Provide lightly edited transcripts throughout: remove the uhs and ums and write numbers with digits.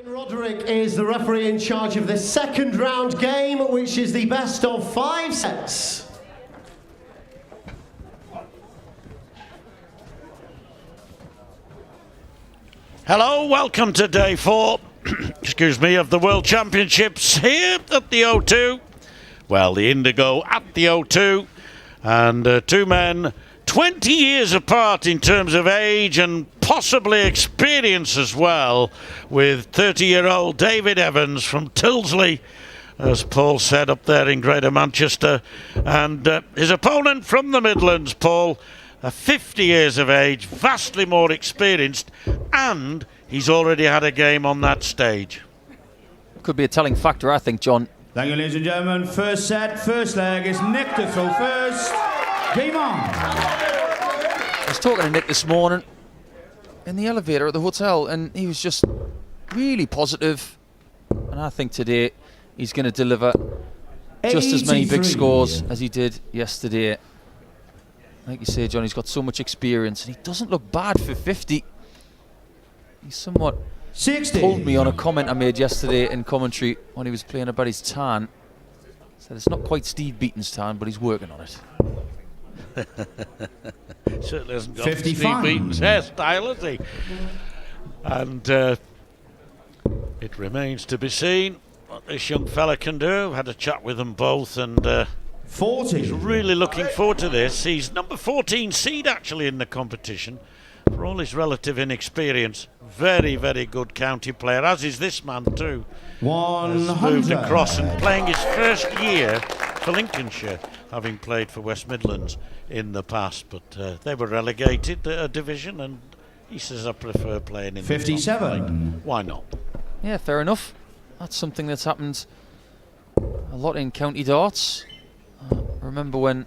Roderick is the referee in charge of this second round game, which is the best of 5 sets. Hello, welcome to day 4 excuse me, of the World Championships here at the O2. Well, the Indigo at the O2, and two men 20 years apart in terms of age and possibly experience as well, with 30-year-old David Evans from Tyldesley, as Paul said, up there in Greater Manchester, and his opponent from the Midlands, Paul, 50 years of age, vastly more experienced, and he's already had a game on that stage. Could be a telling factor, I think, John. Thank you, ladies and gentlemen. First set, first leg is Nick to throw first. Game on. I was talking to Nick this morning in the elevator at the hotel, and he was just really positive. And I think today he's going to deliver just as many big scores as he did yesterday. Like you say, John, he's got so much experience, and he doesn't look bad for 50. He somewhat 60. pulled me on a comment I made yesterday in commentary when he was playing about his tan. Said it's not quite Steve Beaton's tan, but he's working on it. Certainly hasn't got Steve Beaton's hairstyle, has he? And it remains to be seen what this young fella can do. Had a chat with them both, and 40. he's really looking forward to this. He's number 14 seed actually in the competition. For all his relative inexperience, very, very good county player, as is this man too. 100. Has moved across and playing his first year for Lincolnshire, having played for West Midlands in the past, but they were relegated a division, and he says, I prefer playing in 57. Why not? Yeah, fair enough. That's something that's happened a lot in county darts. Remember when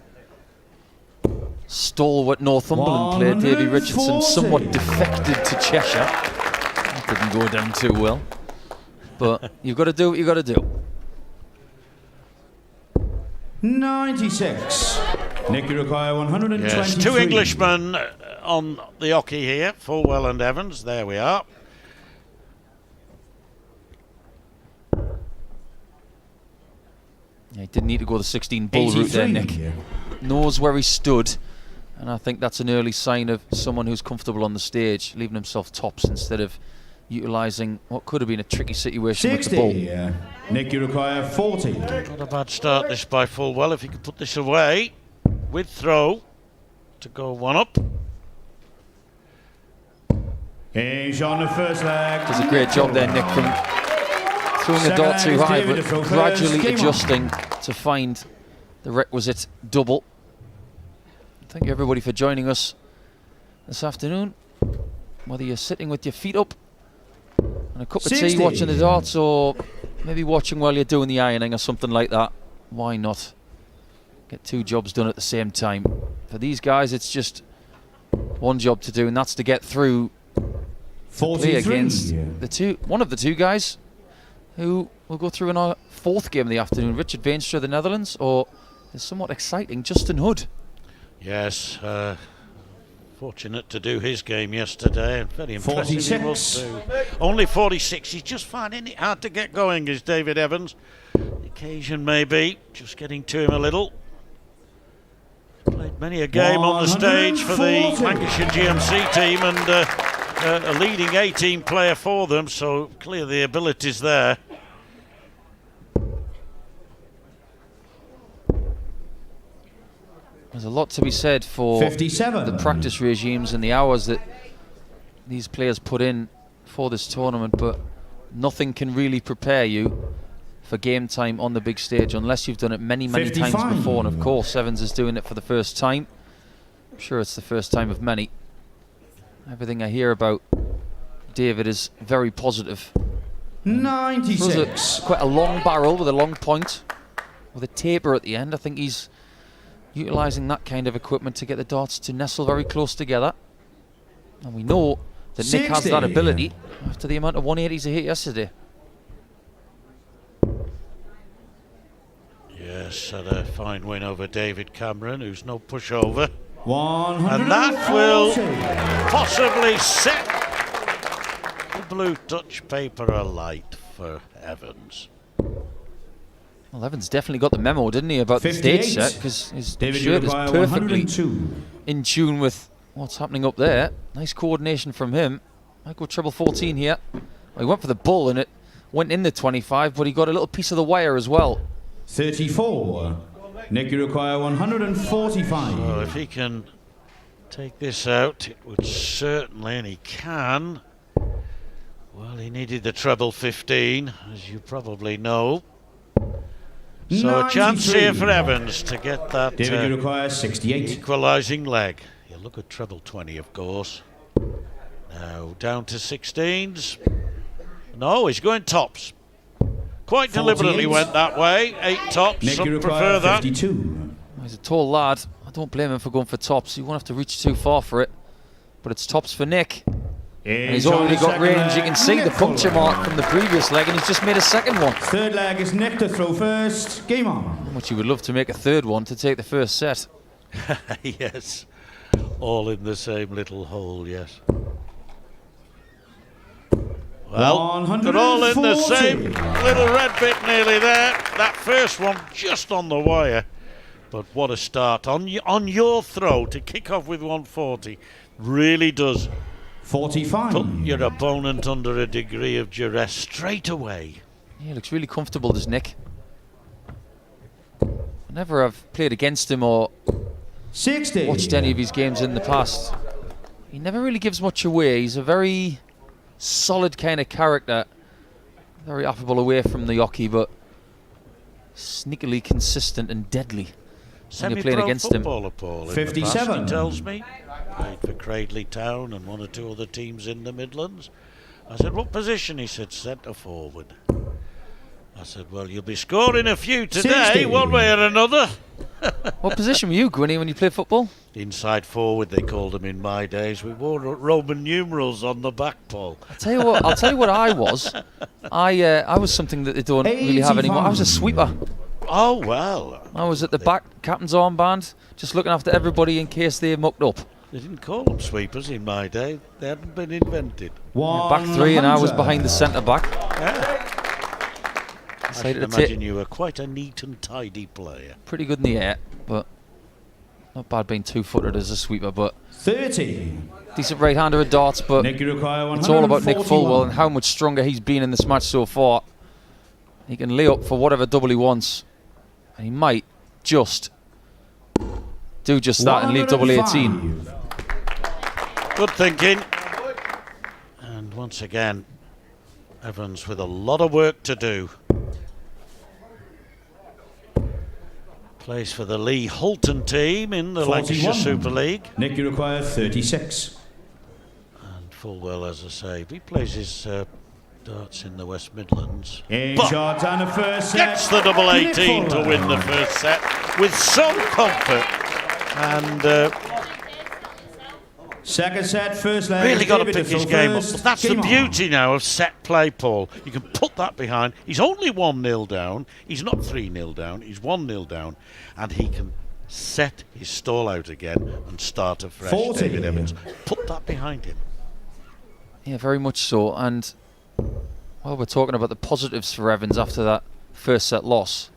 stalwart Northumberland player Davy Richardson somewhat defected to Cheshire. That didn't go down too well. But you've got to do what you've got to do. 96. Nick, you require 123. Yes, two Englishmen on the hockey here, Fullwell and Evans. There we are. Yeah, he didn't need to go the 16 bull route there, Nick. Knows where he stood, and I think that's an early sign of someone who's comfortable on the stage, leaving himself tops instead of utilising what could have been a tricky situation 60. with the ball. Yeah. Nick, you require 40. Not a bad start this by Fullwell. If he could put this away with throw to go one up. He's on the first leg. Does a great job there, Nick, from throwing the dart too high, but gradually adjusting to find the requisite double. Thank you everybody for joining us this afternoon, whether you're sitting with your feet up and a cup of tea watching the darts, or maybe watching while you're doing the ironing or something like that. Why not get two jobs done at the same time? For these guys, it's just one job to do, and that's to get through to play against one of the two guys who will go through in our fourth game of the afternoon, Richard Veenstra, the Netherlands, or the somewhat exciting Justin Hood. Yes, fortunate to do his game yesterday, and very impressive 46. he was too. Only 46, he's just finding it hard to get going, is David Evans. The occasion maybe, just getting to him a little. Played many a game on the stage for the Lancashire GMC team, and a leading A-team player for them, so clear the abilities there. There's a lot to be said for 57. the practice regimes and the hours that these players put in for this tournament, but nothing can really prepare you for game time on the big stage unless you've done it many, many times before. And of course, Evans is doing it for the first time. I'm sure it's the first time of many. Everything I hear about David is very positive. 96. Quite a long barrel with a long point, with a taper at the end. I think he's utilising that kind of equipment to get the darts to nestle very close together. And we know that 60. Nick has that ability after the amount of 180s he hit yesterday. Yes, had a fine win over David Cameron, who's no pushover. 140. And that will possibly set the blue touch paper are light for Evans. Well, Evans definitely got the memo, didn't he, about the stage set, because his shirt is perfectly in tune with what's happening up there. Nice coordination from him. Might go treble 14 here. Well, he went for the bull and it went in the 25, but he got a little piece of the wire as well. 34. Nick, you require 145. So if he can take this out, it would certainly, and he can. Well, he needed the treble 15, as you probably know. So a chance here for Evans to get that David, you require 68. equalising leg. You look at treble 20, of course. Now down to 16s. No, he's going tops. Quite 48. deliberately went that way. 8 tops. Nick, Some you prefer require that. 52. He's a tall lad. I don't blame him for going for tops. He won't have to reach too far for it. But it's tops for Nick. And he's already got range. You can see the puncture mark from the previous leg, and he's just made a second one. Third leg is Nick to throw first. Game on. Which you would love to make a third one to take the first set. Yes. All in the same little hole, yes. Well, they're all in the same little red bit nearly there. That first one just on the wire. But what a start. On your throw to kick off with 140 really does 45. put your opponent under a degree of duress straight away. Yeah, looks really comfortable, does Nick. Whenever I've played against him or 60. watched any of his games in the past, he never really gives much away. He's a very solid kind of character. Very affable away from the hockey, but sneakily consistent and deadly when you're playing against him. Footballer, Paul, in 57. the past, he tells me. Played for Cradley Town and 1 or 2 other teams in the Midlands. I said, what position? He said, centre forward. I said, well, you'll be scoring a few today, 60. one way or another. What position were you, Gwynny, when you played football? Inside forward, they called him in my days. We wore Roman numerals on the back, Paul. I'll tell you what I was. I was something that they don't really have anymore. I was a sweeper. Oh, well. I was at the back, captain's armband, just looking after everybody in case they mucked up. They didn't call them sweepers in my day. They hadn't been invented. Back 3 and I was behind the centre back. Yeah. I should imagine you were quite a neat and tidy player. Pretty good in the air, but not bad being 2-footed as a sweeper, but 30. decent right-hander at darts, but Nick, you require it's all about Nick 141. Fullwell and how much stronger he's been in this match so far. He can lay up for whatever double he wants, and he might just do just that and leave double 18. Good thinking. And once again, Evans with a lot of work to do. Plays for the Lee Hulton team in the 41. Lancashire Super League. Nick, you require 36. And Fullwell, as I say, he plays his darts in the West Midlands. Shots on the first set. Gets the double 18 to win the first set with some comfort. And second set, first leg. really got to David pick his Little game up. first. That's the Game on. beauty now of set play, Paul. You can put that behind. He's only 1-0 down. He's not 3-0 down. He's 1-0 down. And he can set his stall out again and start afresh. 40. David Evans. Put that behind him. Yeah, very much so. And while we're talking about the positives for Evans after that first set loss,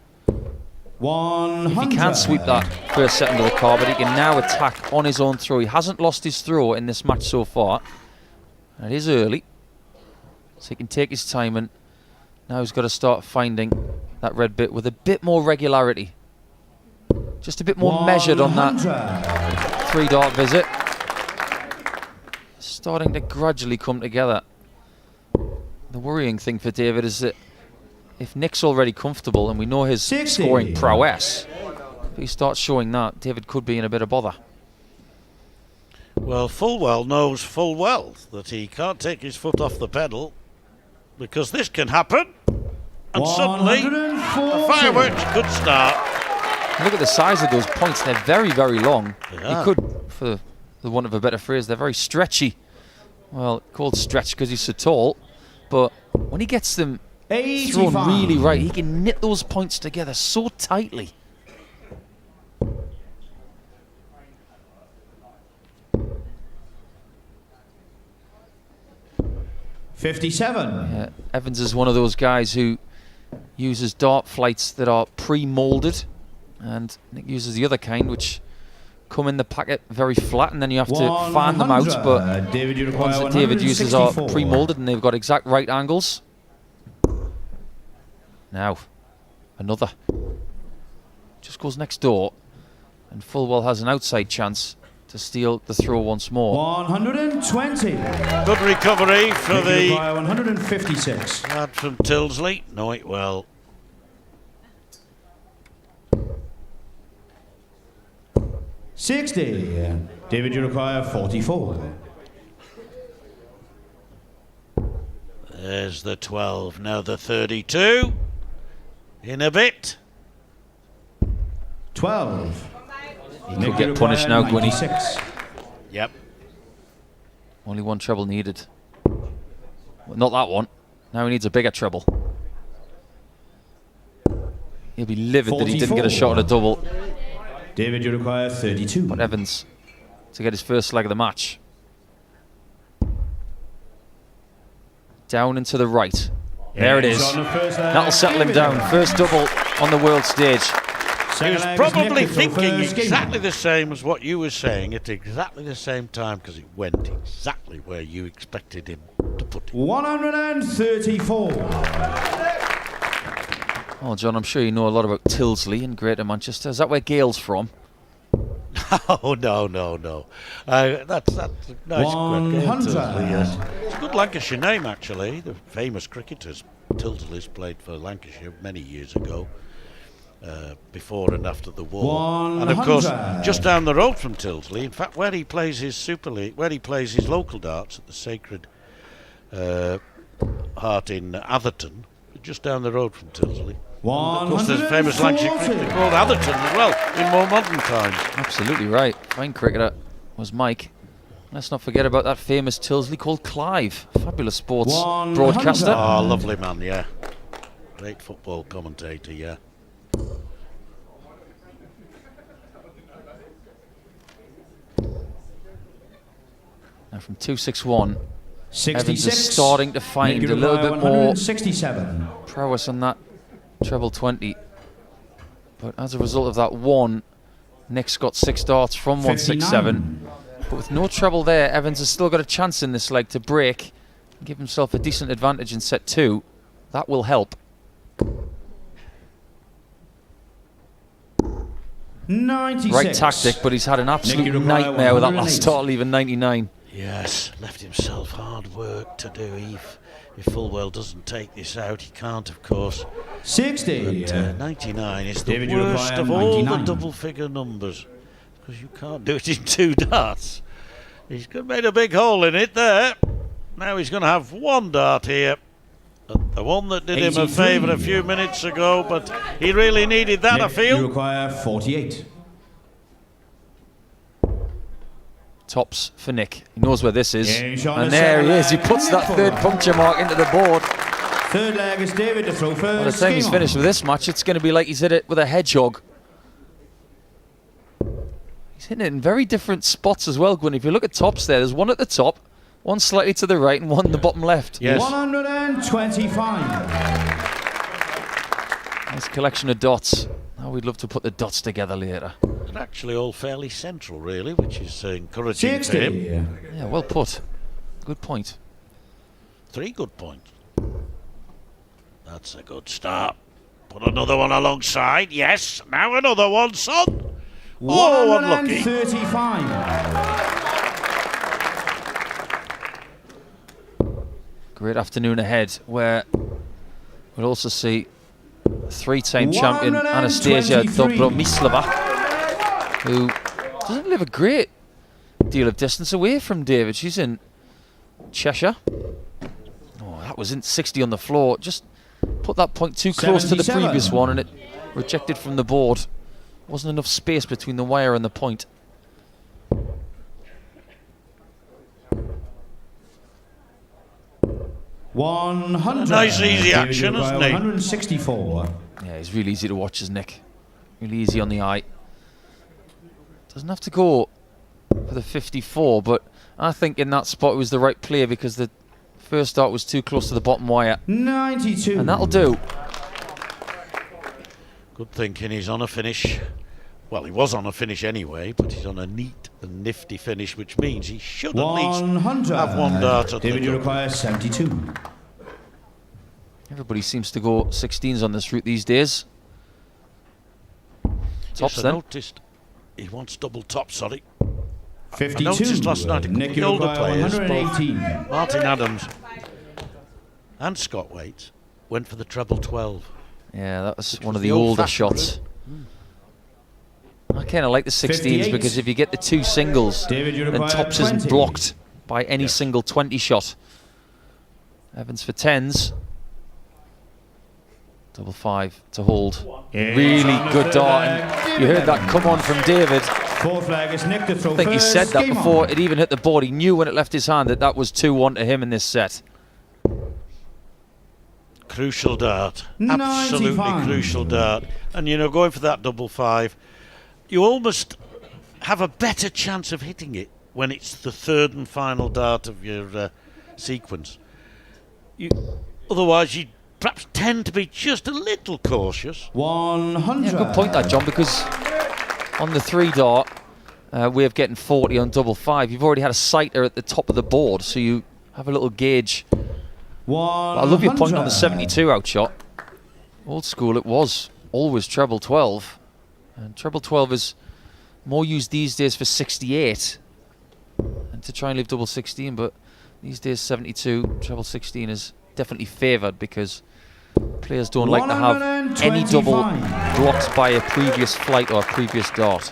100. if he can't sweep that first set under the carpet, he can now attack on his own throw. He hasn't lost his throw in this match so far. And it is early, so he can take his time, and now he's got to start finding that red bit with a bit more regularity. Just a bit more measured on that 3-dart visit. Starting to gradually come together. The worrying thing for David is that if Nick's already comfortable and we know his 60. scoring prowess, if he starts showing that, David could be in a bit of bother. Well, Fullwell knows full well that he can't take his foot off the pedal, because this can happen, and suddenly the fireworks could start. Look at the size of those points. They're very, very long. They He could, for the want of a better phrase, they're very stretchy. Well, called stretch because he's so tall, but when he gets them 85. thrown really right, he can knit those points together so tightly. 57. Evans is one of those guys who uses dart flights that are pre-molded, and Nick uses the other kind, which come in the packet very flat, and then you have to fan them out. But David, you the require ones that David uses are 164. pre-molded, and they've got exact right angles. Now, another. Just goes next door, and Fullwell has an outside chance to steal the throw once more. 120. Good recovery for Nick, you the require 156. lad from Tilsley. Know it well. $60. David, you require 44. There's the 12. Now the 32. In a bit. 12. He could get punished now, Gwynny. 96. Yep. Only one treble needed. Well, not that one. Now he needs a bigger treble. He'll be livid that he didn't get a shot at a double. David, you require 32. But Evans to get his first leg of the match. Down and to the right. There it is. That'll settle him down. First double on the world stage. He was probably thinking exactly the same as what you were saying at exactly the same time, because it went exactly where you expected him to put it. 134. Oh, John, I'm sure you know a lot about Tilsley in Greater Manchester. Is that where Gail's from? Oh, no. That's a nice 100. Tilsley, yes. It's a good Lancashire name, actually. The famous cricketers, Tilsley's played for Lancashire many years ago, before and after the war. 100. And of course, just down the road from Tilsley, in fact, where he plays his Super League, where he plays his local darts at the Sacred Heart in Atherton, just down the road from Tilsley. Of course, there's a famous Lancashire cricketer called Atherton as well, in more modern times. Absolutely right. Fine cricketer was Mike. Let's not forget about that famous Tilsley called Clive. Fabulous sports 100. broadcaster. Oh, lovely man, yeah. Great football commentator, yeah. Now from 261, 66. Evans is starting to find a little bit more 167. prowess on that treble 20. But as a result of that one, Nick's got 6 darts from 167. But with no treble there, Evans has still got a chance in this leg to break and give himself a decent advantage in set 2. That will help. 96. Right tactic, but he's had an absolute nightmare with that last start, leaving 99. Yes, left himself hard work to do. If Fullwell doesn't take this out, he can't, of course. 60. But 99 is the David, you worst require of all the 99. double-figure numbers, because you can't do it in 2 darts. He's made a big hole in it there. Now he's going to have 1 dart here. The one that did him a 83. favour a few minutes ago, but he really needed that, I Nick, feel. You require 48. Tops for Nick. He knows where this is. Yeah, he's on And the there he second is. He leg. puts that third puncture mark into the board. Third leg is David to throw By the first. time he's Game finished on. with this match, it's going to be like he's hit it with a hedgehog. He's hitting it in very different spots as well, Gwyn. If you look at tops there, there's one at the top, one slightly to the right, and one in the bottom left. Yes. 125. Nice collection of dots. Now we'd love to put the dots together later. And actually all fairly central, really, which is encouraging for him. 60. Yeah, well put. Good point. 3 good points. That's a good start. Put another one alongside. Yes, now another one, son. Oh, unlucky. 135. Great afternoon ahead, where we'll also see 3-time champion Anastasia 123. Dobromislova, who doesn't live a great deal of distance away from David. She's in Cheshire. Oh, that was in 60 on the floor. Just put that point too close to the 77. previous one, and it rejected from the board. Wasn't enough space between the wire and the point. Nice easy action, isn't he? 164. Yeah, he's really easy to watch, isn't Nick? Really easy on the eye. Doesn't have to go for the 54, but I think in that spot it was the right play because the First dart was too close to the bottom wire. 92. And that'll do. Good thinking, he's on a finish. Well, he was on a finish anyway, but he's on a neat and nifty finish, which means he should at least 100. have one dart at David, the you jump. require 72. Everybody seems to go 16s on this route these days. Tops Yes, I then. noticed he wants double top, sorry. 52. I noticed last night a couple Nick, of you the older require players, 118. both Martin Adams and Scott Waite, went for the treble 12. Yeah, that was Which one was of the the older old-fashioned shots. I kind of like the 16s 58. because if you get the two singles, David, you then require tops 20. isn't blocked by any Yes. single 20 shot. Evans for 10s. Double 5 to hold. It's Really on the good third dart. leg. And you heard that come on from David. Fourth flag is Nick to throw I think he first. said that Game before on. it even hit the board. He knew when it left his hand that that was 2-1 to him in this set. Crucial dart. Absolutely 95. crucial dart. And, you know, going for that double 5, you almost have a better chance of hitting it when it's the third and final dart of your sequence. Otherwise, you perhaps tend to be just a little cautious. 100. Yeah, good point that, John, because on the 3 dart, way of getting 40 on double 5, you've already had a sighter at the top of the board, so you have a little gauge. But I love your point on the 72 outshot. Old school, it was always treble 12. And treble 12 is more used these days for 68 and to try and leave double 16, but these days 72, treble 16 is definitely favoured because players don't like to have any double 125. blocked by a previous flight or a previous dart.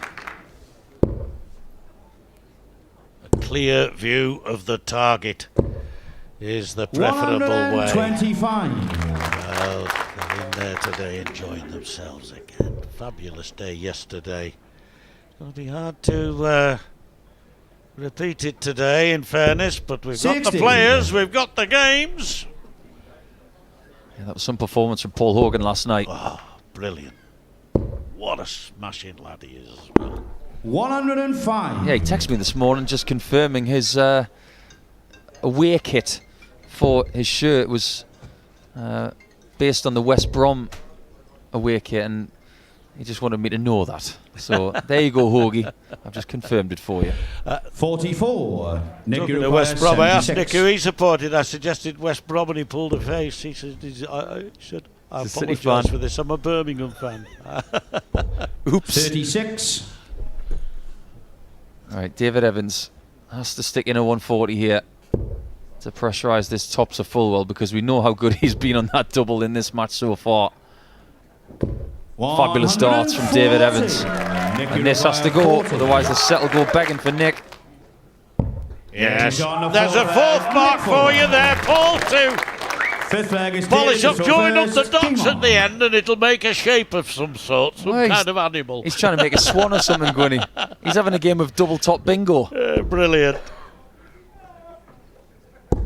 A clear view of the target is the preferable way. 125. Well, they're in there today enjoying themselves again. Fabulous day yesterday. It's going to be hard to repeat it today, in fairness, but we've got 60. the players, we've got the games. Yeah, that was some performance from Paul Hogan last night. Oh, brilliant. What a smashing lad he is as well. 105. Yeah, he texted me this morning just confirming his away kit for his shirt was based on the West Brom away kit, and he just wanted me to know that. So there you go, Hoagie. I've just confirmed it for you. 44. Nick, Talking you to require West Brom, I asked 76. Nick who he supported. I suggested West Brom and he pulled a face. He said, I He's a City apologise fan. for this, I'm a Birmingham fan. Oops. 36. All right, David Evans has to stick in a 140 here to pressurise this tops of Fullwell because we know how good he's been on that double in this match so far. Fabulous darts from David Evans. Nick, you And this has to require go, 40. otherwise the set will go begging for Nick. Yes, He's on the there's a fourth fourth flag. mark for you there, Paul, too. Fifth flag is Polish David up, to throw join up the first. Game dots on. at the end and it'll make a shape of some sort, some Well, he's- kind of animal. He's trying to make a swan or something, Gwynny. He's having a game of double top bingo. Brilliant.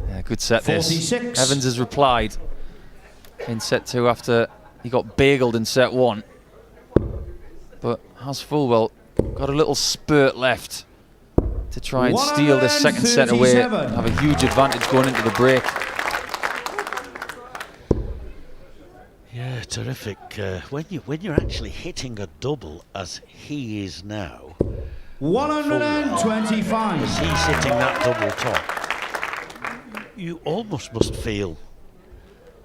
Yeah, good set this. 46. Evans has replied in set 2 after he got bageled in set 1. But has Fullwell got a little spurt left to try and steal this second set away, 137. have a huge advantage going into the break. Yeah, terrific. When you're actually hitting a double as he is now, 125. as he's hitting that double top, you almost must feel,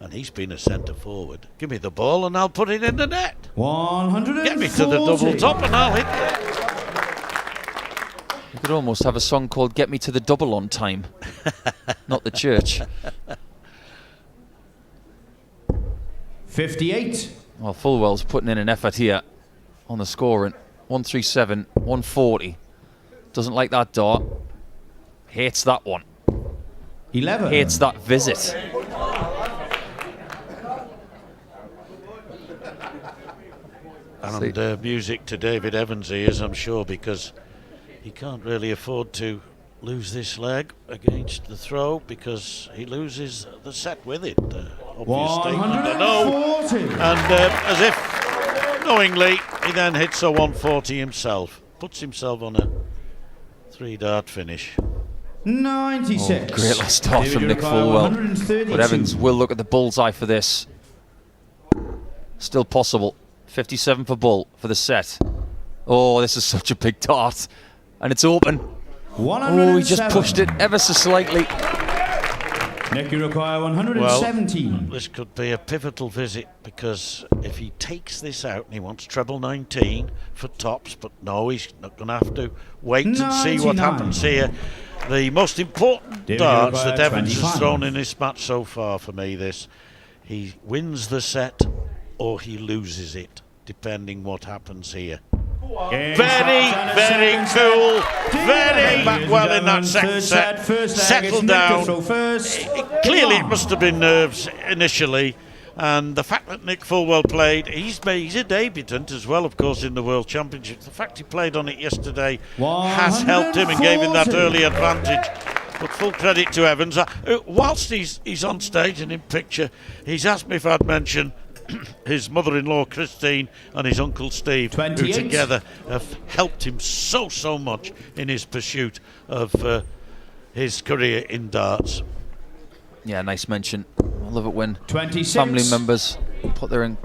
and he's been a centre forward, give me the ball and I'll put it in the net. 140. Get me to the double top and I'll hit it. You could almost have a song called Get Me to the Double on Time, not the church. 58. Well, Fullwell's putting in an effort here on the scoring. 137, 140. Doesn't like that dart. Hates that one. 11. Hates that visit. And music to David Evans' ears, I'm sure, because he can't really afford to lose this leg against the throw because he loses the set with it. Obvious statement, I know. 140. And as if knowingly, he then hits a 140 himself. Puts himself on a 3-dart finish. 96. Oh, great last start David from Nick Require, Fullwell. 132. But Evans will look at the bullseye for this. Still possible. 57 for Bull for the set. Oh, this is such a big dart. And it's open. Oh, he just pushed it ever so slightly. Nick, you require 117. Well, this could be a pivotal visit, because if he takes this out and he wants treble 19 for tops, but no, he's not going to have to wait and see what 99. happens here. The most important David darts Require, that Evans 25. has thrown in this match so far for me, this. He wins the set or he loses it, depending what happens here. Very, very cool. Very back well in that second set. Settled down. Clearly it must have been nerves initially. And the fact that Nick Fullwell played, he's a debutant as well, of course, in the World Championship. The fact he played on it yesterday has helped him and gave him that early advantage. But full credit to Evans. Whilst he's on stage and in picture, he's asked me if I'd mention his mother-in-law Christine and his uncle Steve, 28. who together have helped him so much in his pursuit of his career in darts. Yeah, nice mention. I love it when 26. family members put their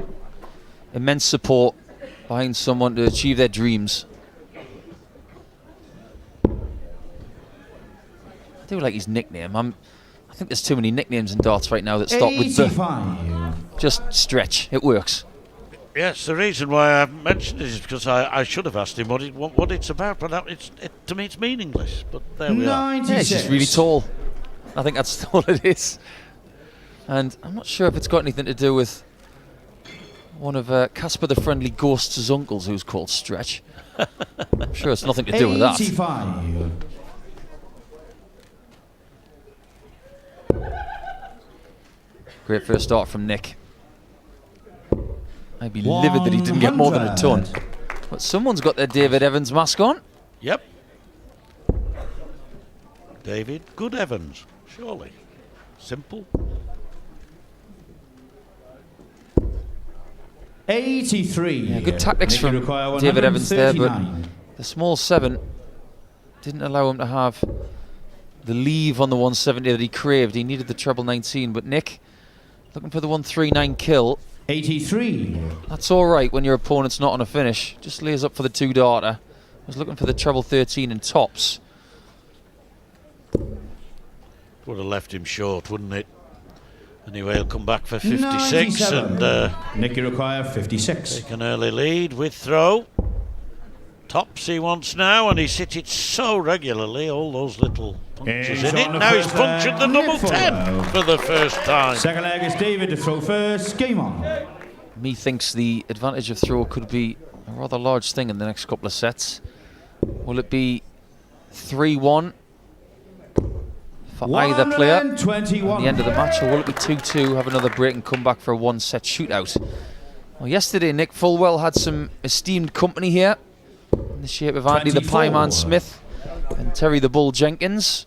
immense support behind someone to achieve their dreams. I do like his nickname. I think there's too many nicknames in darts right now that start with the. Just Stretch. It works. Yes, the reason why I haven't mentioned it is because I should have asked him what it's about, but to me it's meaningless. But there we are. Yeah, he's just really tall. I think that's all it is. And I'm not sure if it's got anything to do with one of Casper the Friendly Ghost's uncles, who's called Stretch. I'm sure it's nothing to do with that. 85. Great first start from Nick. I'd be livid that he didn't get more than a ton. But someone's got their David Evans mask on. Yep. David Good Evans, surely. Simple. 83. Yeah, good tactics from David Evans there, but the small 7 didn't allow him to have the leave on the 170 that he craved. He needed the treble 19, but Nick looking for the 139 kill. 83. That's all right when your opponent's not on a finish. Just lays up for the 2-darter. Was looking for the treble 13 in tops. Would have left him short, wouldn't it? Anyway, he'll come back for 56 and Nicky require 56. Take an early lead with throw. Tops he wants now, and he's hit it so regularly, all those little punches in it. Now he's punctured the double 10 for the first time. Second leg is David to throw first. Game on. Methinks the advantage of throw could be a rather large thing in the next couple of sets. Will it be 3-1 for either player at the end of the match, or will it be 2-2, have another break and come back for a one-set shootout? Well, yesterday Nick Fullwell had some esteemed company here in the shape of Andy the Pie Man Smith and Terry the Bull Jenkins.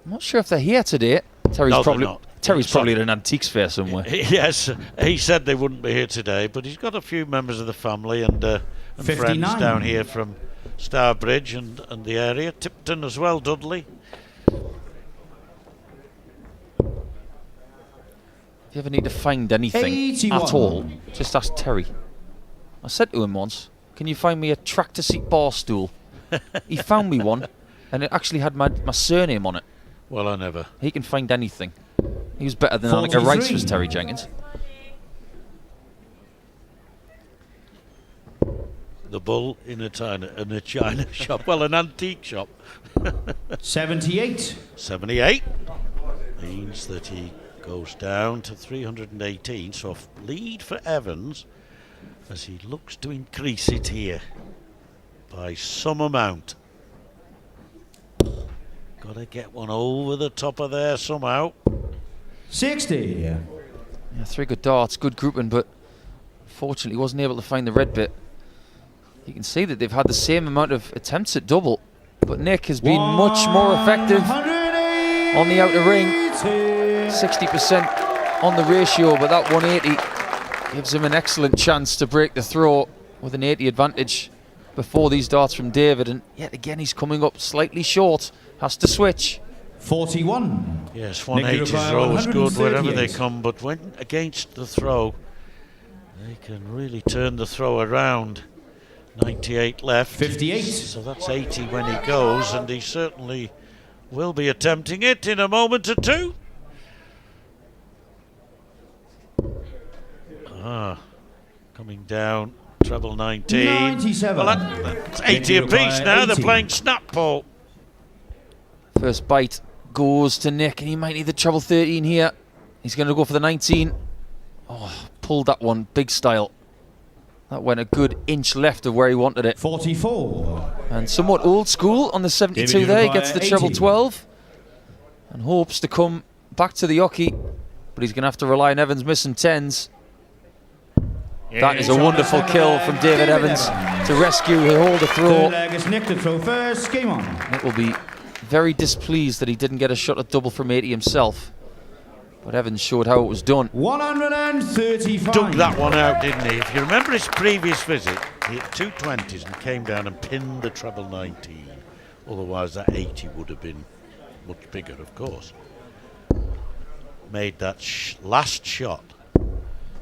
I'm not sure if they're here today. Terry's probably at an antiques fair somewhere. Yes, he said they wouldn't be here today, but he's got a few members of the family and friends down here from Starbridge and the area. Tipton as well, Dudley. If you ever need to find anything 81. at all, just ask Terry. I said to him once, can you find me a tractor seat bar stool? He found me one, and it actually had my surname on it. Well, I never. He can find anything. He was better than Annika Rice, was Terry Jenkins. The Bull in a china shop. Well, an antique shop. 78. 78 means that he goes down to 318. So a lead for Evans as he looks to increase it here by some amount. Got to get one over the top of there somehow. 60. Yeah, 3 good darts, good grouping, but fortunately wasn't able to find the red bit. You can see that they've had the same amount of attempts at double, but Nick has been much more effective on the outer ring. 60% on the ratio, but that 180 gives him an excellent chance to break the throw with an 80 advantage. before these darts from David, and yet again he's coming up slightly short. Has to switch. 41. Yes, 180s are always good wherever they come, but when against the throw, they can really turn the throw around. 98 left. 58. So that's 80 when he goes, and he certainly will be attempting it in a moment or two. Coming down, treble 19. 97. Well, that's 80 apiece now. 80. They're playing snap ball. First bite goes to Nick, and he might need the treble 13 here. He's going to go for the 19. Oh, pulled that one, big style. That went a good inch left of where he wanted it. 44. And somewhat old school on the 72 there. He gets the treble 12 and hopes to come back to the hockey, but he's going to have to rely on Evans missing 10s. That is a wonderful kill from David Evans to rescue the holder throw. Third leg is Nick to throw first. Game on. Nick will be very displeased that he didn't get a shot at double from 80 himself. But Evans showed how it was done. 135. Dug that one out, didn't he? If you remember his previous visit, he hit 2 20s and came down and pinned the treble 19. Otherwise, that 80 would have been much bigger, of course. Made that last shot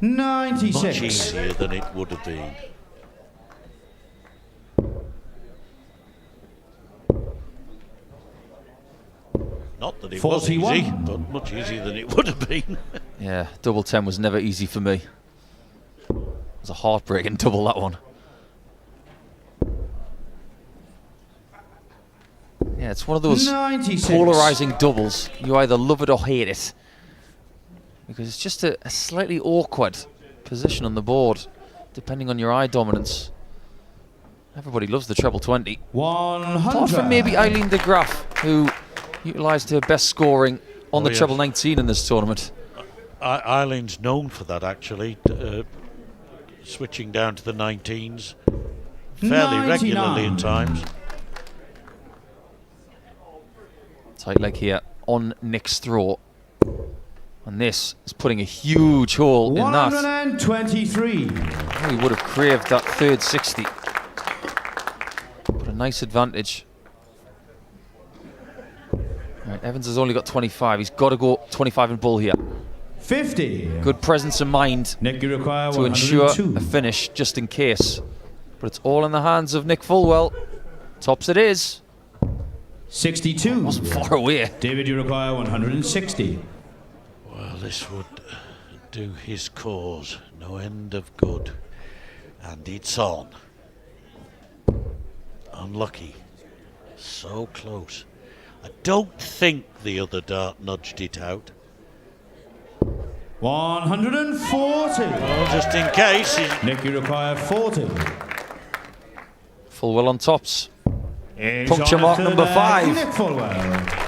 96. much easier than it would have been. Not that it 41. was easy, but much easier than it would have been. Yeah, double 10 was never easy for me. It was a heartbreaking double, that one. Yeah, it's one of those 96. polarizing doubles. You either love it or hate it. Because it's just a slightly awkward position on the board, depending on your eye dominance. Everybody loves the treble 20. 100. Apart from maybe Eileen de Graaf, who utilised her best scoring on the yes. treble 19 in this tournament. Eileen's known for that, actually, switching down to the 19s fairly 99. regularly at times. Tight leg here on Nick's throw. And this is putting a huge hole in that. 123. Oh, he would have craved that third 60. But a nice advantage. Right, Evans has only got 25. He's got to go 25 in bull here. 50. Good presence of mind Nick, you require to ensure 102. a finish just in case. But it's all in the hands of Nick Fullwell. Tops it is. 62. Wasn't far away. David, you require 160. Well, this would do his cause no end of good. And it's on. Unlucky. So close. I don't think the other dart nudged it out. 140. Well, just in case. Nick, you require 40. Fullwell on tops. Is Puncture on mark the number third 5. leg, Nick Fullwell.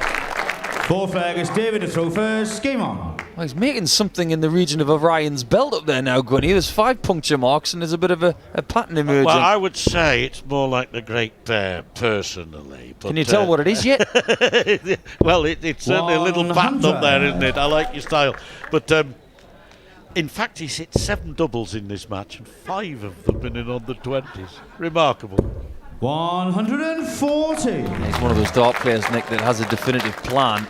Fourth leg is David to throw first. Game on. Well, he's making something in the region of Orion's belt up there now, Gunny. There's 5 puncture marks and there's a bit of a pattern emerging. Well, I would say it's more like the Great Bear, personally. But, Can you tell what it is yet? well, it's certainly a little pattern up there, isn't it? I like your style. But in fact, he's hit 7 doubles in this match, and 5 of them been in on the 20s. Remarkable. 140. He's one of those dart players, Nick, that has a definitive plan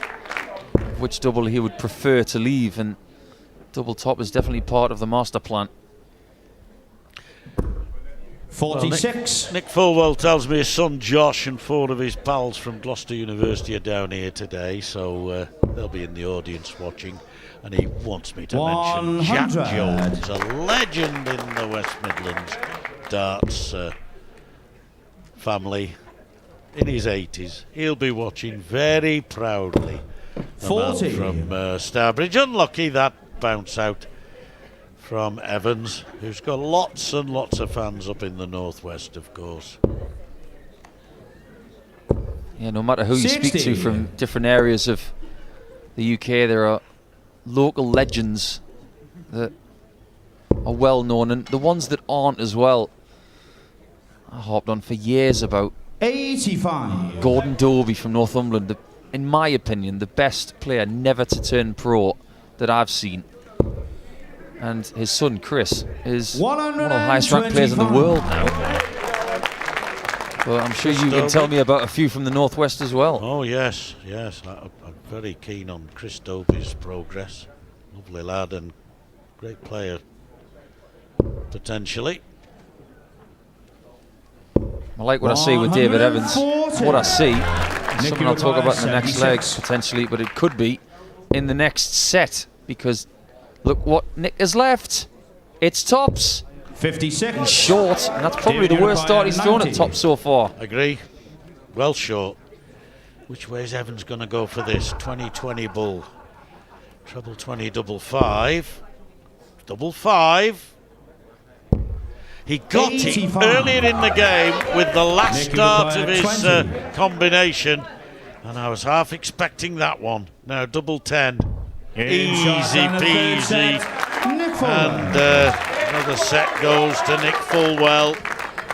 of which double he would prefer to leave, and double top is definitely part of the master plan. 46. Well, Nick Fullwell tells me his son Josh and 4 of his pals from Gloucester University are down here today, so they'll be in the audience watching. And he wants me to mention Jack 100. Jones, a legend in the West Midlands darts family in his 80s. He'll be watching very proudly. The 40. man from Stourbridge. Unlucky that bounce out from Evans, who's got lots and lots of fans up in the northwest, of course. Yeah, no matter who you 60. speak to from different areas of the UK, there are local legends that are well known, and the ones that aren't as well. I harped on for years about 85. Gordon Dobie from Northumberland, in my opinion, the best player never to turn pro that I've seen. And his son Chris is one of the highest ranked players in the world now. But I'm sure you can tell me about a few from the Northwest as well. Oh yes, yes. I'm very keen on Chris Dobie's progress. Lovely lad and great player, potentially. I like what I see with David Evans. What I see is something I'll talk about in the next leg, potentially, but it could be in the next set, because look what Nick has left. It's tops. 56. He's short, and that's probably the worst start he's thrown at tops so far. Agree. Well short. Which way is Evans going to go for this? 20-20 bull. Treble 20, double 5. Double 5. He got 85. It earlier in the game with the last start of his combination, and I was half expecting that one. Now double 10. Easy peasy. And another set goes to Nick Fullwell.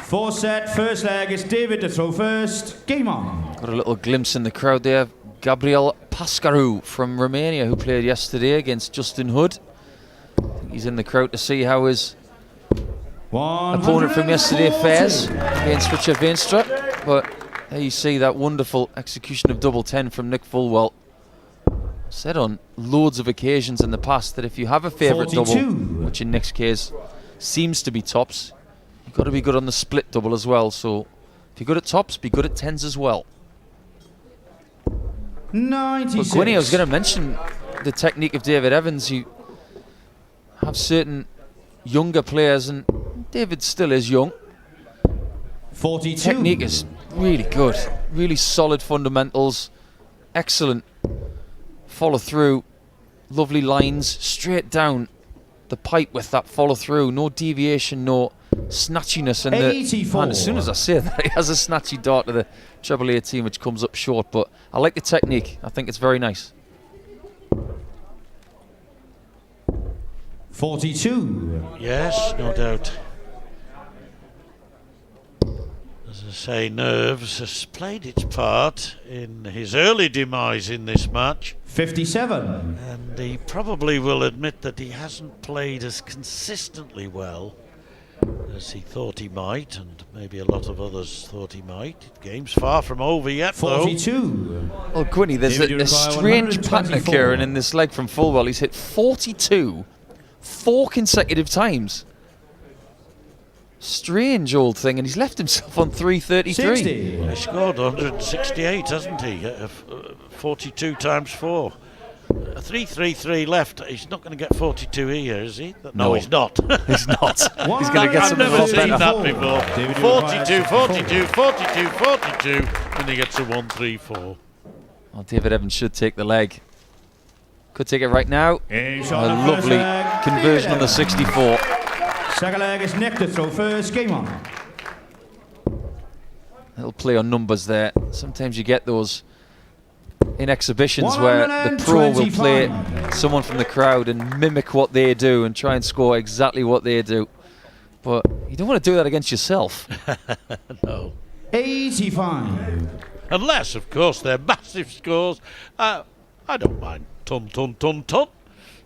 4 set, first leg. It's David to throw first. Game on. Got a little glimpse in the crowd there. Gabriel Pascaru from Romania, who played yesterday against Justin Hood. I think he's in the crowd to see how his opponent from yesterday fares against Richard Veenstra. But there you see that wonderful execution of double 10 from Nick Fullwell. Said on loads of occasions in the past that if you have a favourite double, which in Nick's case seems to be tops, you've got to be good on the split double as well. So if you're good at tops, be good at tens as well. 96. But Gwynny, I was going to mention the technique of David Evans. You have certain younger players, and David still is young. 42. Technique is really good, really solid fundamentals, excellent follow through, lovely lines straight down the pipe with that follow through, no deviation, no snatchiness. And as soon as I say that, he has a snatchy dart to the treble 18 which comes up short, but I like the technique. I think it's very nice. 42. Yes, no doubt. As I say, nerves has played its part in his early demise in this match. 57. And he probably will admit that he hasn't played as consistently well as he thought he might, and maybe a lot of others thought he might. The game's far from over yet, 42. Oh, Gwynny, there's a strange pattern occurring in this leg from Fullwell. He's hit 42 4 consecutive times. Strange old thing, and he's left himself on 333. 60. He scored 168, hasn't he? 42 times 4. 333 left. He's not going to get 42 here, is he? No, he's not. He's not. He's going to get I've something never a lot seen better. that before. 42, 42, 42, 42, and he gets a 134. Well, David Evans should take the leg. Could take it right now. A lovely conversion on the 64. Second leg is Nick to throw first. Game on. Little play on numbers there. Sometimes you get those in exhibitions where the pro will play someone from the crowd and mimic what they do and try and score exactly what they do. But you don't want to do that against yourself. No. 85. Unless, of course, they're massive scores. I don't mind. Ton.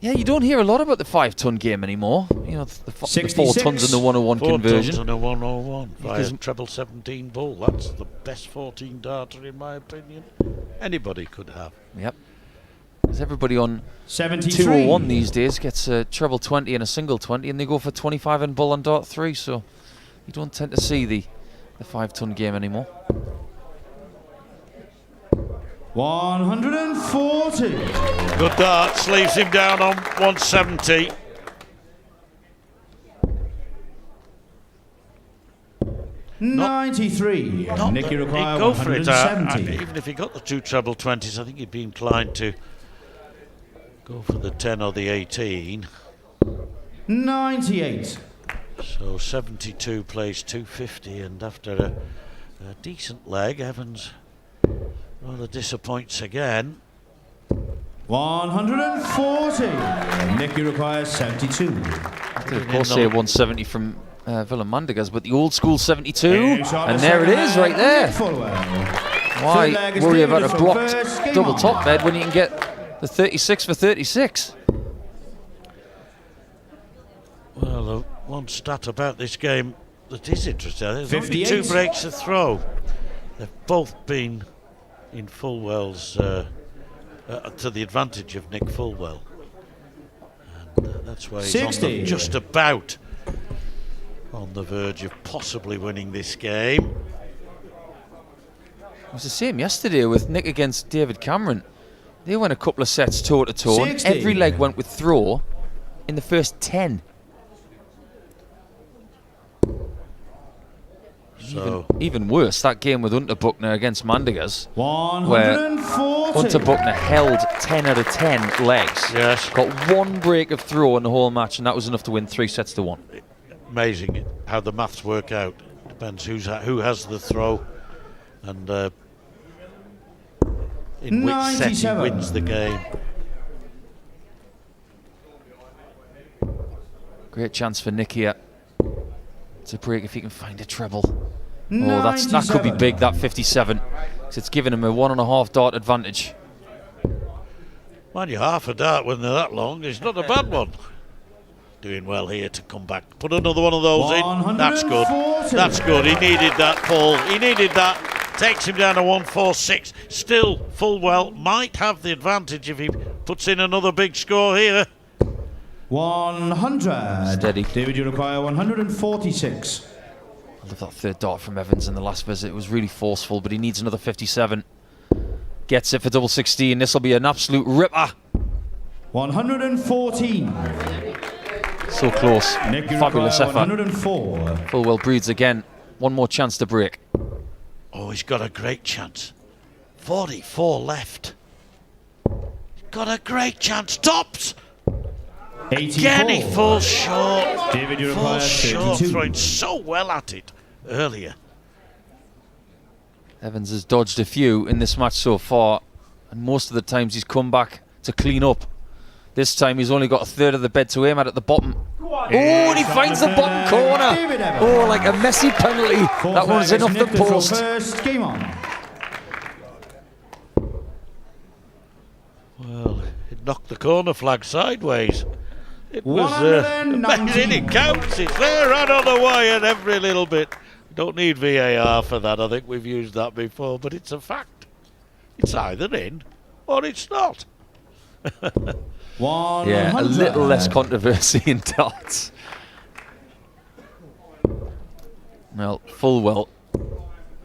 Yeah, you don't hear a lot about the 5-ton game anymore. You know, the 4 tons and the 101 4 conversion. 4 tons and a 101 Because via treble 17 bull. That's the best 14 darter in my opinion anybody could have. Yep. Because everybody on 73. 201 these days gets a treble 20 and a single 20, and they go for 25 and bull on dart 3. So you don't tend to see the 5-ton game anymore. 140. Good dart, sleeves him down on 170. Not 93. Nicky require he'd go for it. 170. Even if he got the 2 treble 20s, I think he'd be inclined to go for the 10 or the 18. 98. So 72 plays 250, and after a decent leg, Evans rather disappoints again. 140. Nicky requires 72. I did, of course, say 170 from Villamandigas, but the old school 72, and there it is right there. Why worry about a blocked double top bed when you can get the 36 for 36? Well, one stat about this game that is interesting, there's only 2 breaks to throw. They've both been in Fullwell's to the advantage of Nick Fullwell, and that's why he's on just about on the verge of possibly winning this game. It was the same yesterday with Nick against David Cameron. They went a couple of sets toe to toe. Every leg went with throw in the first 10. So even worse, that game with Unterbuchner against Mandigas, 140. where Unterbuchner held 10 out of 10 legs. Yes. Got one break of throw in the whole match, and that was enough to win 3-1. Amazing how the maths work out. Depends who has the throw, and in which set he wins the game. Great chance for Nick here to break if he can find a treble. Oh, that could be big, that 57. So it's given him a 1.5 dart advantage. Mind you, half a dart when they're that long is not a bad one. Doing well here to come back. Put another one of those in. That's good. That's good. He needed that, Paul. He needed that. Takes him down to 146. Still, Fullwell might have the advantage if he puts in another big score here. 100. Steady. David, you require 146. I love that third dart from Evans in the last visit. It was really forceful, but he needs another 57. Gets it for double 16. This will be an absolute ripper. 114. So close. Nick, Fabulous effort. 104. Fullwell breathes again. One more chance to break. Oh, he's got a great chance. 44 left. He's got a great chance. Tops! 84. Again, he falls short. David, you require Falls short, 32. throwing so well at it earlier. Evans has dodged a few in this match so far, and most of the times he's come back to clean up. This time he's only got a third of the bed to aim at the bottom. Oh, and he finds the bottom corner. Oh, like a messy penalty. That one's in off the post. First, game on. Well, it knocked the corner flag sideways. It was amazing. It counts. It's there right on the wire every little bit. Don't need VAR for that. I think we've used that before, but it's a fact. It's either in or it's not. Yeah, a little less controversy in darts. Well, Fullwell,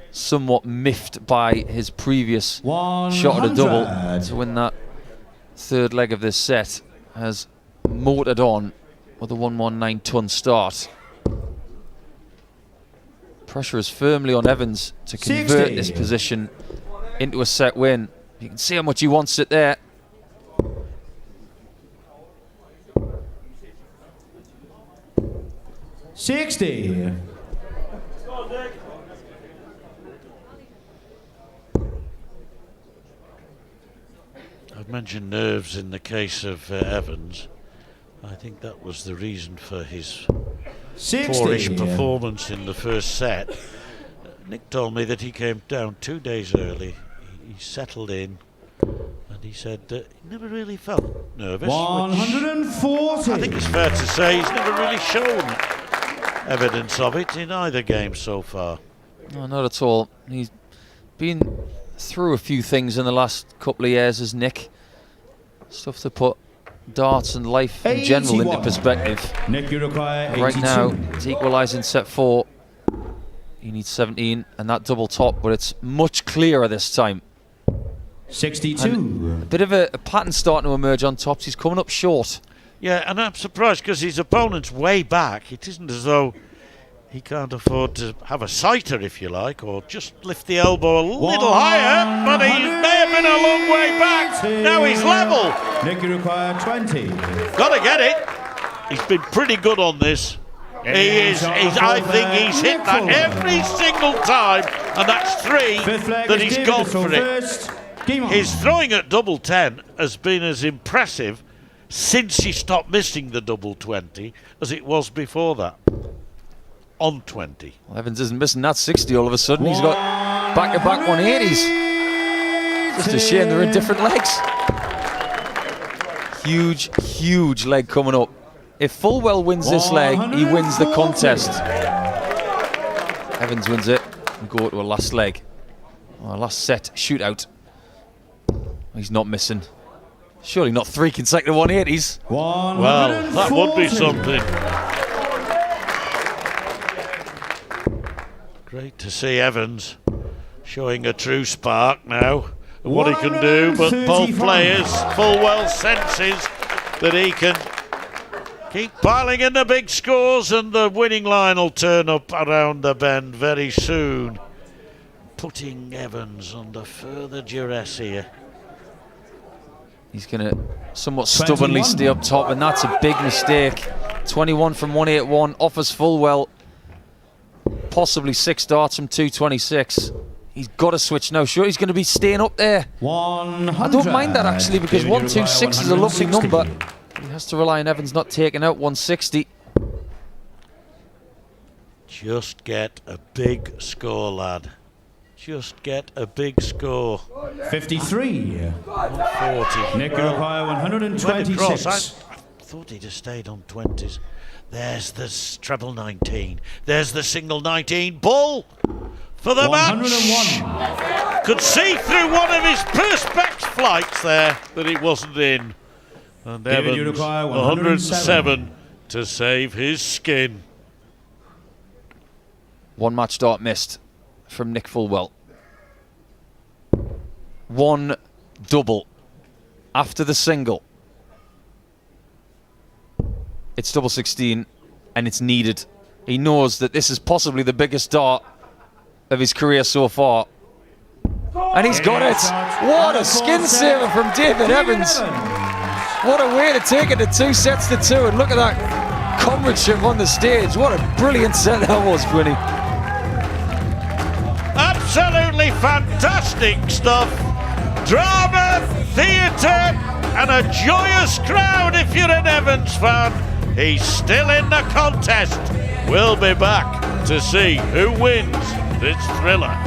somewhat miffed by his previous 100. shot at a double to win that third leg of this set, has motored on with a 119-ton start. Pressure is firmly on Evans to convert 60. this position into a set win. You can see how much he wants it there. $60. I've mentioned nerves in the case of Evans. I think that was the reason for his 60. poorish performance in the first set. Nick told me that he came down 2 days early. He settled in, and he said he never really felt nervous. 140. I think it's fair to say he's never really shown evidence of it in either game so far. No, not at all. He's been through a few things in the last couple of years as Nick. Stuff to put darts and life in general into perspective. Nick, you require 82. Right now, to equalise in set 4, he needs 17 and that double top, but it's much clearer this time. 62. And a bit of a pattern starting to emerge on tops. He's coming up short. Yeah, and I'm surprised because his opponent's way back. It isn't as though he can't afford to have a sighter, if you like, or just lift the elbow a little higher, but he may have been a long way back. Now he's level. Nick, you require 20. Got to get it. He's been pretty good on this. He is. I think he's hit that every single time, and that's 3 that he's gone for it. His throwing at double 10 has been as impressive since he stopped missing the double 20 as it was before that. On 20. Well, Evans isn't missing that 60 all of a sudden. He's got back-to-back 180s. Just a shame they're in different legs. Huge, huge leg coming up. If Fullwell wins this leg, he wins the contest. Evans wins it and go to a last leg. Oh, last set shootout. He's not missing. Surely not 3 consecutive 180s. Well, that would be something. Great to see Evans showing a true spark now of what he can do, but both players, Fullwell senses that he can keep piling in the big scores, and the winning line will turn up around the bend very soon, putting Evans under further duress here. He's going to somewhat stubbornly stay up top, and that's a big mistake. 21 from 181, offers Fullwell possibly 6 darts from 226. He's got to switch now. Sure, he's going to be staying up there. I don't mind that actually, because 126 is a lovely number. He has to rely on Evans not taking out 160. Just get a big score, lad. Just get a big score. 53. 140. Nick Uruguay, 126. I thought he'd have stayed on 20s. There's the treble 19. There's the single 19. Bull for the 101. match. Could see through one of his perspex flights there that it wasn't in. And Evans, Uruguay, 107 to save his skin. 1 match dart missed from Nick Fullwell. 1 double after the single. It's double 16 and it's needed. He knows that this is possibly the biggest dart of his career so far. And he's got it. What a skin saver from David Evans. What a way to take it to 2 sets to 2. And look at that comradeship on the stage. What a brilliant set that was, Winnie. Absolutely fantastic stuff. Drama, theatre, and a joyous crowd if you're an Evans fan. He's still in the contest. We'll be back to see who wins this thriller.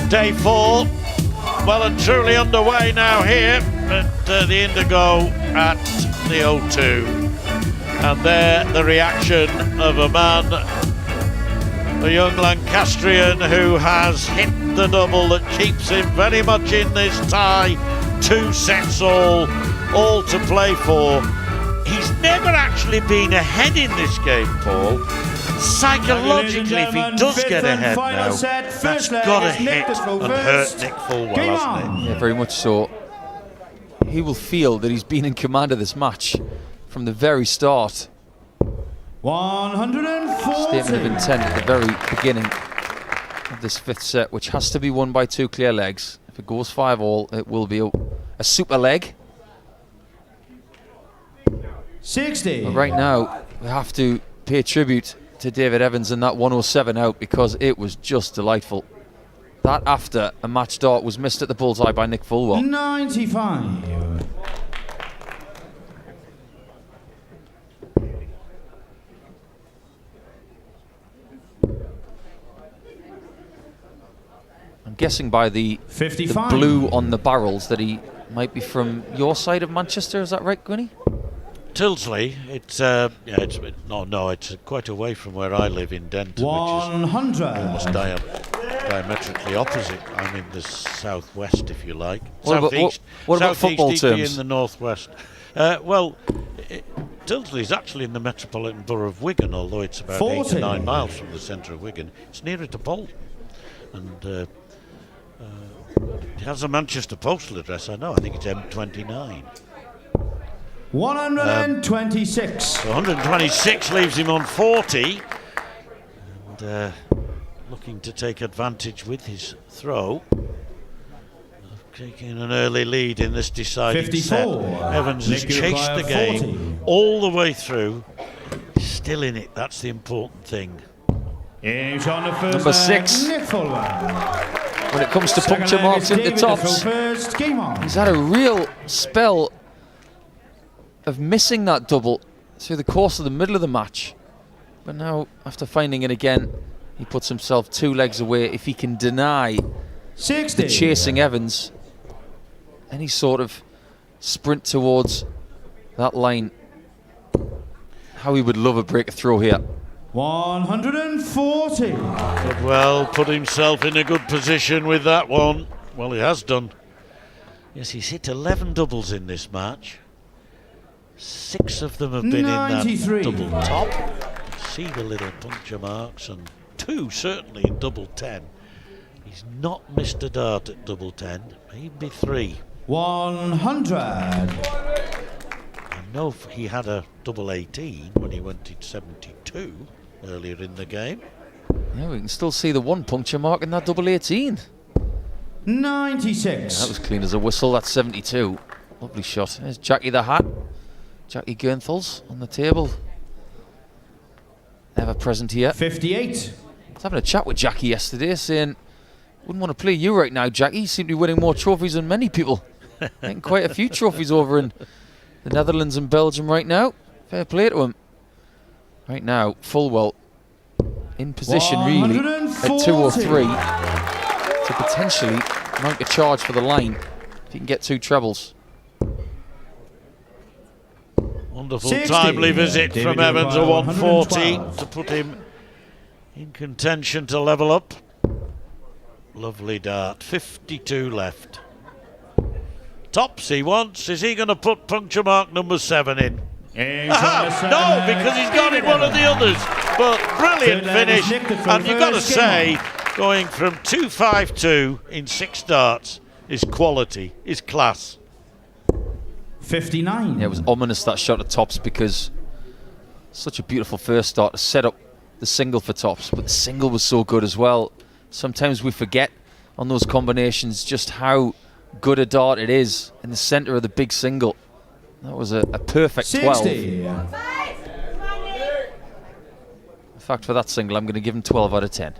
Day 4, well and truly underway now here at the Indigo at the O2. And there, the reaction of a man, a young Lancastrian who has hit the double that keeps him very much in this tie. 2 sets all to play for. He's never actually been ahead in this game, Paul. Psychologically, if he does get ahead now, that's got to hit and hurt Nick Fullwell, hasn't it? Yeah, very much so. He will feel that he's been in command of this match from the very start. 140. Statement of intent at the very beginning of this 5th set, which has to be won by 2 clear legs. If it goes 5-all, it will be a super leg. 60. But right now, we have to pay tribute to David Evans and that 107 out, because it was just delightful. That after a match start was missed at the bullseye by Nick Fullwell. 95. I'm guessing by the 55. blue on the barrels that he might be from your side of Manchester. Is that right, Gwynny? Tilsley, it's it's quite away from where I live in Denton, 100. which is almost diametrically opposite. I'm in the southwest, if you like. What about football Southeast, he'd be terms? in the northwest. Tilsley's actually in the metropolitan borough of Wigan, although it's about 8 to 9 miles from the centre of Wigan. It's nearer to Bolton, and it has a Manchester postal address. I know. I think it's M29. 126. So 126 leaves him on 40, and looking to take advantage with his throw, taking an early lead in this deciding 54. set. Evans has chased the game 40. all the way through, still in it. That's the important thing. He's on the first Number 6. Nick Fullwell. When it comes to Second puncture leg marks is in the David tops, first. Game on. he's had a real spell of missing that double through the course of the middle of the match. But now, after finding it again, he puts himself 2 legs away. If he can deny 60. the chasing Evans, any sort of sprint towards that line, how he would love a break throw here. 140. Could well put himself in a good position with that one. Well, he has done. Yes, he's hit 11 doubles in this match. 6 of them have been 93. in that double top. See the little puncture marks, and 2 certainly in double 10. He's not missed a dart at double 10, maybe 3. 100. I know he had a double 18 when he went to 72 earlier in the game. Yeah, we can still see the 1 puncture mark in that double 18. 96. Yeah, that was clean as a whistle. That's 72. Lovely shot. There's Jackie the Hat. Jackie Gernthals on the table. Ever present here. 58. I was having a chat with Jackie yesterday, saying, wouldn't want to play you right now, Jackie. You seem to be winning more trophies than many people. Getting quite a few trophies over in the Netherlands and Belgium right now. Fair play to him. Right now, Fullwell in position really at 2 or 3 to potentially mount a charge for the line if he can get 2 trebles. Wonderful 60. timely visit David from Evans, a 140 112. to put him in contention to level up. Lovely dart, 52 left. Tops he wants. Is he going to put puncture mark number 7 in? No, because he's got in one of the others. But brilliant finish. And you've got to say, going from 2.52 in 6 darts is quality, is class. 59. Yeah, it was ominous, that shot at tops, because such a beautiful first start to set up the single for tops, but the single was so good as well. Sometimes we forget on those combinations just how good a dart it is in the centre of the big single. That was a perfect 12. 60. In fact, for that single, I'm going to give him 12 out of 10.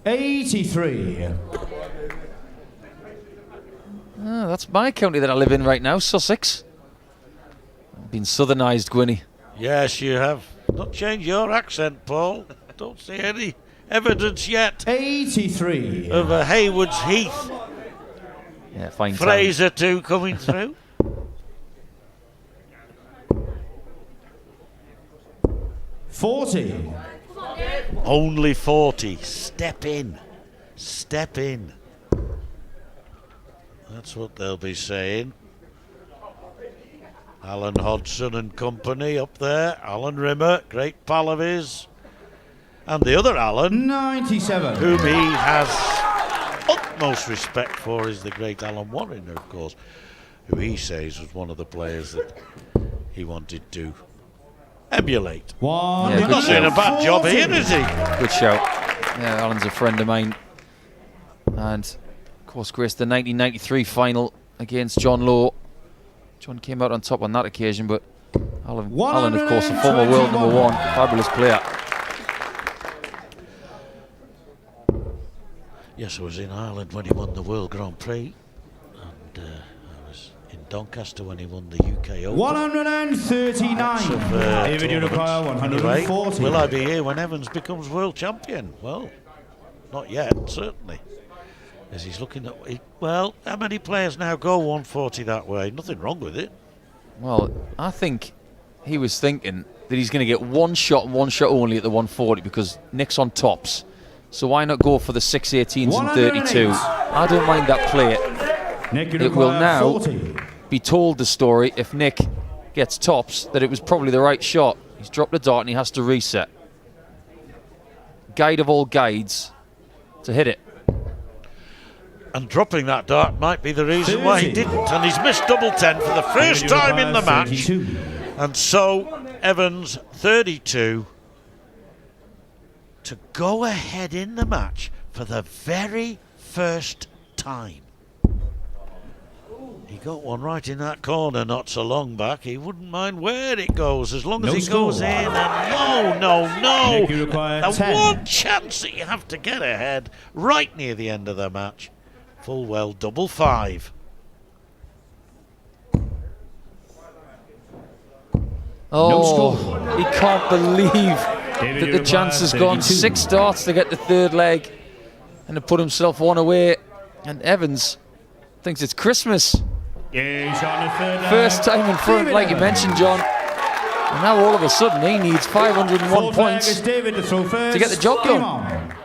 $83. That's my county that I live in right now, Sussex. I've been southernised, Gwynny. Yes, you have. Not change your accent, Paul. Don't see any evidence yet 83. of a Haywards Heath. Yeah, fine. Fraser too coming through. 40. Only 40. Step in. Step in. That's what they'll be saying. Alan Hodgson and company up there. Alan Rimmer, great pal of his. And the other Alan, 97. whom he has utmost respect for, is the great Alan Warren, of course, who he says was one of the players that he wanted to emulate. One. He's not doing a bad job here, is he? Good shout. Yeah, Alan's a friend of mine. And, of course, graced the 1993 final against John Lowe. John came out on top on that occasion, but Alan, of course, a former world #1, fabulous player. Yes, I was in Ireland when he won the World Grand Prix, and I was in Doncaster when he won the UK Open. 139. David, you require 140. Anyway, will I be here when Evans becomes world champion? Well, not yet, certainly. As he's looking at, well, how many players now go 140 that way? Nothing wrong with it. Well, I think he was thinking that he's going to get one shot and one shot only at the 140 because Nick's on tops. So why not go for the 618s and 32? I don't mind that play. It will now be told the story if Nick gets tops that it was probably the right shot. He's dropped the dart and he has to reset. Guide of all guides to hit it. And dropping that dart might be the reason why he didn't. And he's missed double 10 for the first time in the match. And so Evans, 32, to go ahead in the match for the very first time. He got one right in that corner not so long back. He wouldn't mind where it goes as long as it goes in. And no. The one chance that you have to get ahead right near the end of the match. Fullwell double 5. Oh, he can't believe that the chance has gone. 6 darts to get the third leg and to put himself one away. And Evans thinks it's Christmas. Yeah, he's on the third leg. First time in front, like you mentioned, John. And now all of a sudden he needs 501 points to get the job done.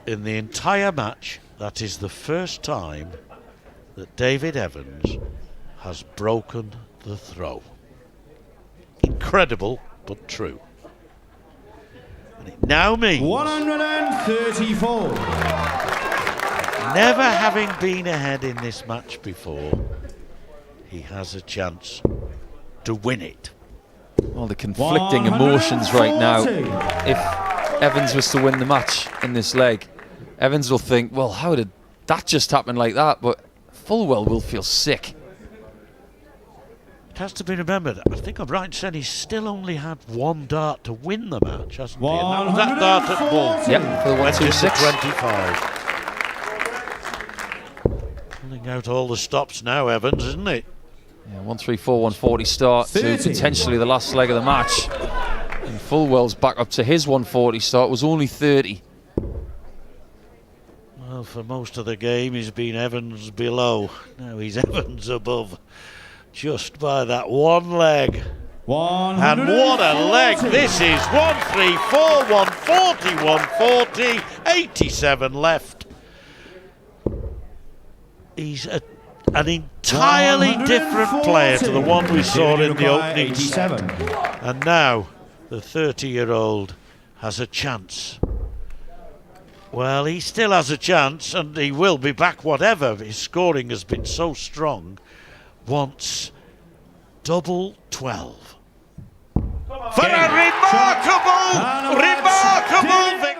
In the entire match, that is the first time that David Evans has broken the throw. Incredible, but true. And it now means 134. Never having been ahead in this match before, he has a chance to win it. Well, the conflicting emotions right now. If Evans was to win the match in this leg, Evans will think, well, how did that just happen like that? But Fullwell will feel sick. It has to be remembered, I think I'm right in saying he's still only had one dart to win the match, hasn't he? And that was that dart at Bull. Yep, for the 126. 25. Pulling out all the stops now, Evans, isn't it? Yeah, 134, 140 start to potentially the last leg of the match. And Fullwell's back up to his 140 start, was only 30. Well, for most of the game, he's been Evans below. Now he's Evans above, just by that one leg. And what a leg this is. 134, 140, 140, 87 left. He's an entirely different player to the one we saw in the opening set. And now the 30-year-old has a chance. Well, he still has a chance, and he will be back whatever. His scoring has been so strong. Wants double 12. For a remarkable victory!